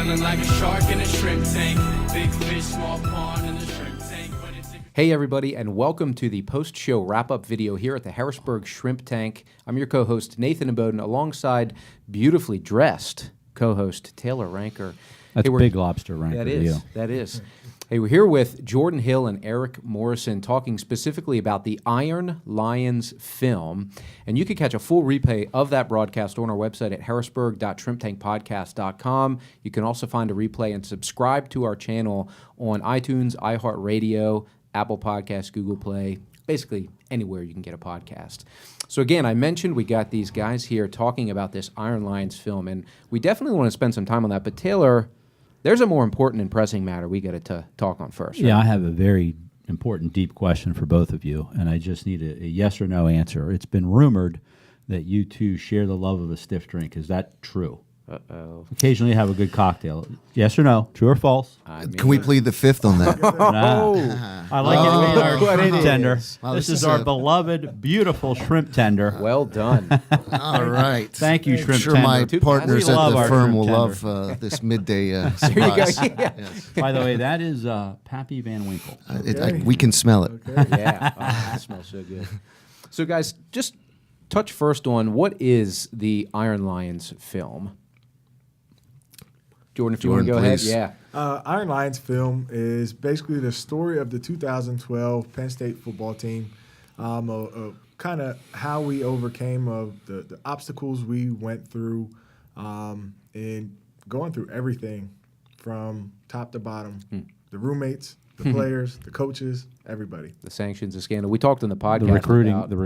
Swimming like a shark in a shrimp tank. Big fish, small pond in the shrimp tank. Hey everybody, and welcome to the post-show wrap-up video here at the Harrisburg Shrimp Tank. I'm your co-host Nathan Aboden, alongside beautifully dressed co-host Taylor Ranker. That's Big Lobster Ranker. That is. Hey, we're here with Jordan Hill and Eric Morrison talking specifically about the Iron Lions film. And you can catch a full replay of that broadcast on our website at harrisburg.shrimptankpodcast.com. You can also find a replay and subscribe to our channel on iTunes, iHeartRadio, Apple Podcasts, Google Play, basically anywhere you can get a podcast. So again, I mentioned we got these guys here talking about this Iron Lions film, and we definitely want to spend some time on that. But Taylor, there's a more important and pressing matter we got to talk on first. Right? Yeah, I have a very important, deep question for both of you, and I just need a yes or no answer. It's been rumored that you two share the love of a stiff drink. Is that true? Uh-oh. Occasionally have a good cocktail. Yes or no? True or false? Can we plead the fifth on that? I like it to be our shrimp tender. Wow, this is our beloved, beautiful shrimp tender. Well done. All right. Thank you, shrimp I'm sure tender. my partners We at love the our firm shrimp will tender. love this midday There you go. surprise. Yeah. Yes. By the way, that is Pappy Van Winkle. We can smell it. Yeah. Oh, that smells so good. So guys, just touch first on what is the Iron Lions film? Jordan, if you want to go please. ahead. Yeah. Iron Lions film is basically the story of the 2012 Penn State football team, kind of how we overcame the obstacles we went through, and going through everything from top to bottom, the roommates, the players, the coaches, everybody. The sanctions, the scandal. We talked on the podcast. The recruiting, about, all from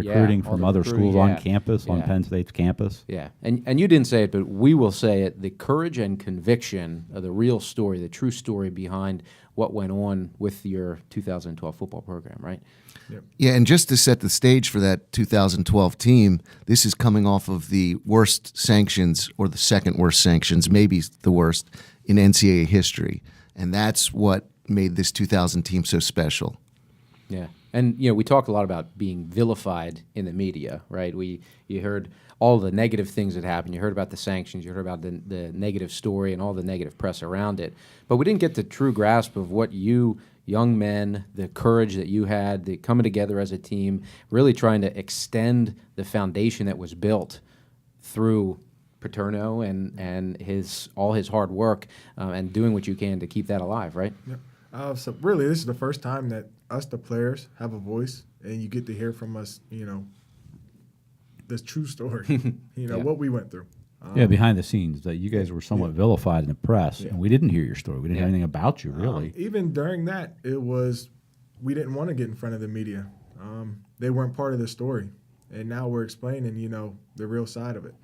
the other recruiting, schools on campus, on Yeah. Penn State's campus. Yeah, and you didn't say it, but we will say it, the courage and conviction of the real story, the true story behind what went on with your 2012 football program, right? Yeah, and just to set the stage for that 2012 team, this is coming off of the worst sanctions, or the second worst sanctions, maybe the worst, in NCAA history. And that's what made this 2000 team so special. Yeah, and we talk a lot about being vilified in the media, right? You heard all the negative things that happened. You heard about the sanctions. You heard about the negative story and all the negative press around it. But we didn't get the true grasp of what you young men, the courage that you had, the coming together as a team, really trying to extend the foundation that was built through Paterno and all his hard work, and doing what you can to keep that alive, right? Yep. So really, this is the first time that us, the players, have a voice, and you get to hear from us, this true story, Yeah. what we went through. Yeah, behind the scenes, that you guys were somewhat vilified in the press, and we didn't hear your story. We didn't hear anything about you, really. Even during that, we didn't want to get in front of the media. They weren't part of the story, and now we're explaining, the real side of it.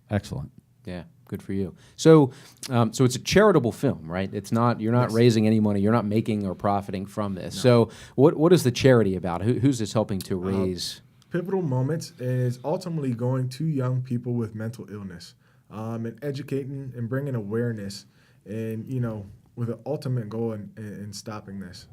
Excellent. Yeah, good for you. So, so it's a charitable film, right? It's not. You're not raising any money. You're not making or profiting from this. No. So, what is the charity about? Who's this helping to raise? Pivotal Moments is ultimately going to young people with mental illness, and educating and bringing awareness, and with an ultimate goal in stopping this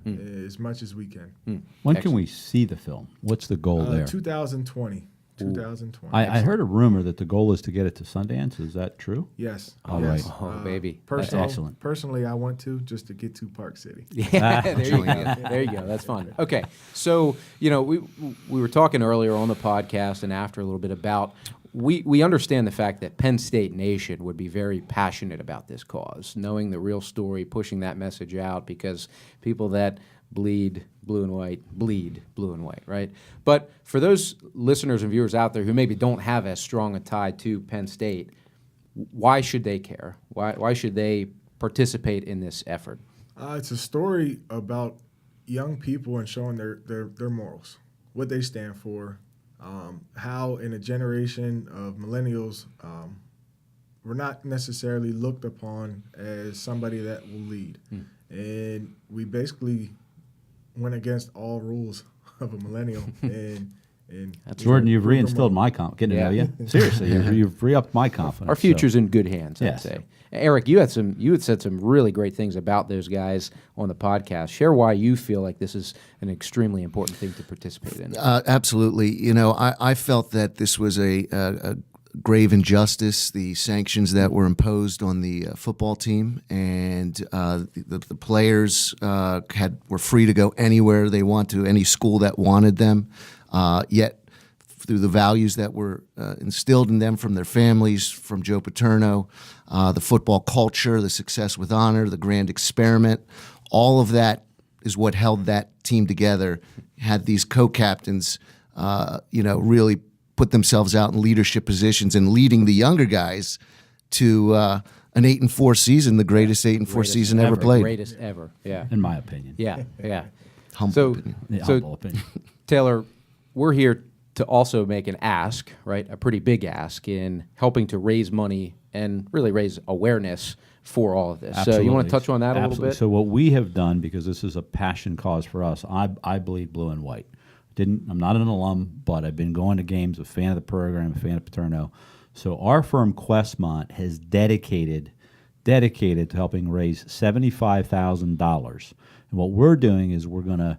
as much as we can. When can we see the film? What's the goal there? 2020. 2020. I heard a rumor that the goal is to get it to Sundance. Is that true? Yes. All yes. right. Oh, baby. Excellent. Personally, I want to just to get to Park City. Yeah, there you go. There you go. That's fun. Okay, so we were talking earlier on the podcast and after a little bit about we understand the fact that Penn State Nation would be very passionate about this cause, knowing the real story, pushing that message out, because people that bleed blue and white, right? But for those listeners and viewers out there who maybe don't have as strong a tie to Penn State, why should they care? Why should they participate in this effort? It's a story about young people and showing their morals, what they stand for, how in a generation of millennials, we're not necessarily looked upon as somebody that will lead. And we basically went against all rules of a millennial. And Jordan, you've reinstilled my confidence. Getting to know you. Seriously, you've re-upped my confidence. Our future's in good hands, Yes. I'd say. Eric, you had said some really great things about those guys on the podcast. Share why you feel like this is an extremely important thing to participate in. Absolutely. I felt that this was a grave injustice, the sanctions that were imposed on the football team, and the players were free to go anywhere they want to, any school that wanted them. Yet, through the values that were instilled in them from their families, from Joe Paterno, the football culture, the success with honor, the grand experiment, all of that is what held that team together. Had these co-captains, really put themselves out in leadership positions and leading the younger guys to an 8-4 season, the greatest 8-4 season ever played. Greatest ever, yeah. in my opinion. Yeah. Humble opinion. Yeah, So, humble opinion. Taylor, we're here to also make an ask, right? A pretty big ask in helping to raise money and really raise awareness for all of this. So you want to touch on that a little bit? So what we have done, because this is a passion cause for us, I bleed blue and white. I'm not an alum, but I've been going to games, a fan of the program, a fan of Paterno. So our firm Questmont has dedicated to helping raise $75,000. And what we're doing is we're going to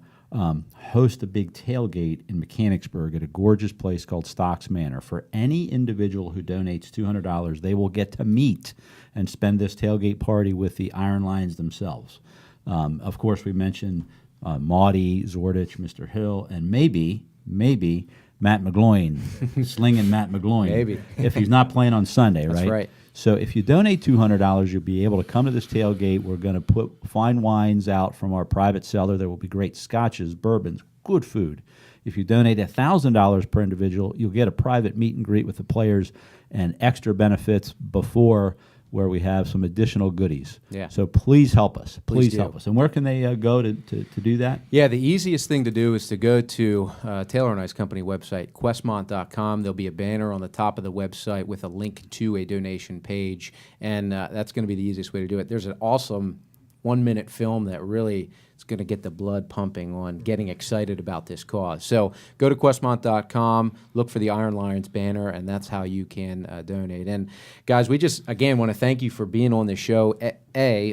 host a big tailgate in Mechanicsburg at a gorgeous place called Stocks Manor. For any individual who donates $200, they will get to meet and spend this tailgate party with the Iron Lions themselves. Of course, we mentioned Maudie, Zordich, Mr. Hill, and maybe Matt McGloin, slinging Matt McGloin. Maybe. If he's not playing on Sunday, That's right. So if you donate $200, you'll be able to come to this tailgate. We're going to put fine wines out from our private cellar. There will be great scotches, bourbons, good food. If you donate $1,000 per individual, you'll get a private meet and greet with the players and extra benefits before, where we have some additional goodies. Yeah. So please help us. Please Please do. help us. And where can they go to do that? Yeah, the easiest thing to do is to go to Taylor and I's company website, questmont.com. There'll be a banner on the top of the website with a link to a donation page, and that's going to be the easiest way to do it. There's an awesome 1-minute film that really is going to get the blood pumping on getting excited about this cause. So go to questmont.com, look for the Iron Lions banner, and that's how you can donate. And guys, we just, again, want to thank you for being on the show.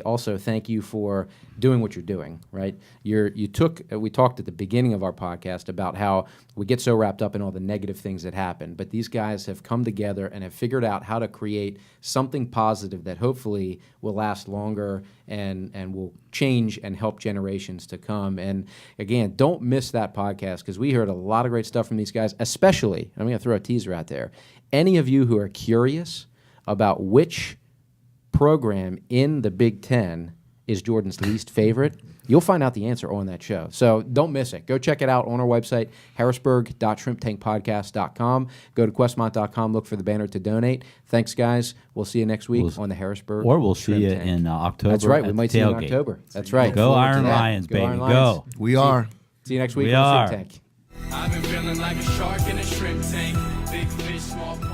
Also thank you for doing what you're doing, right? We talked at the beginning of our podcast about how we get so wrapped up in all the negative things that happen, but these guys have come together and have figured out how to create something positive that hopefully will last longer and will change and help generations to come. And again, don't miss that podcast, because we heard a lot of great stuff from these guys, especially, I'm going to throw a teaser out there, any of you who are curious about which program in the Big Ten is Jordan's least favorite, you'll find out the answer on that show. So don't miss it. Go check it out on our website, harrisburg.shrimptankpodcast.com. Go to questmont.com, look for the banner to donate. Thanks, guys. We'll see you next week on the Harrisburg. Or we'll see Shrimp you Tank. in October. That's right. We at might the see you in tailgate. October. That's right. Go Look forward to Iron that. Lions, Go baby. Iron Lions. Go. We are. See you next week We on the are. Shrimp Tank. I've been feeling like a shark in a shrimp tank. Big fish, small pond.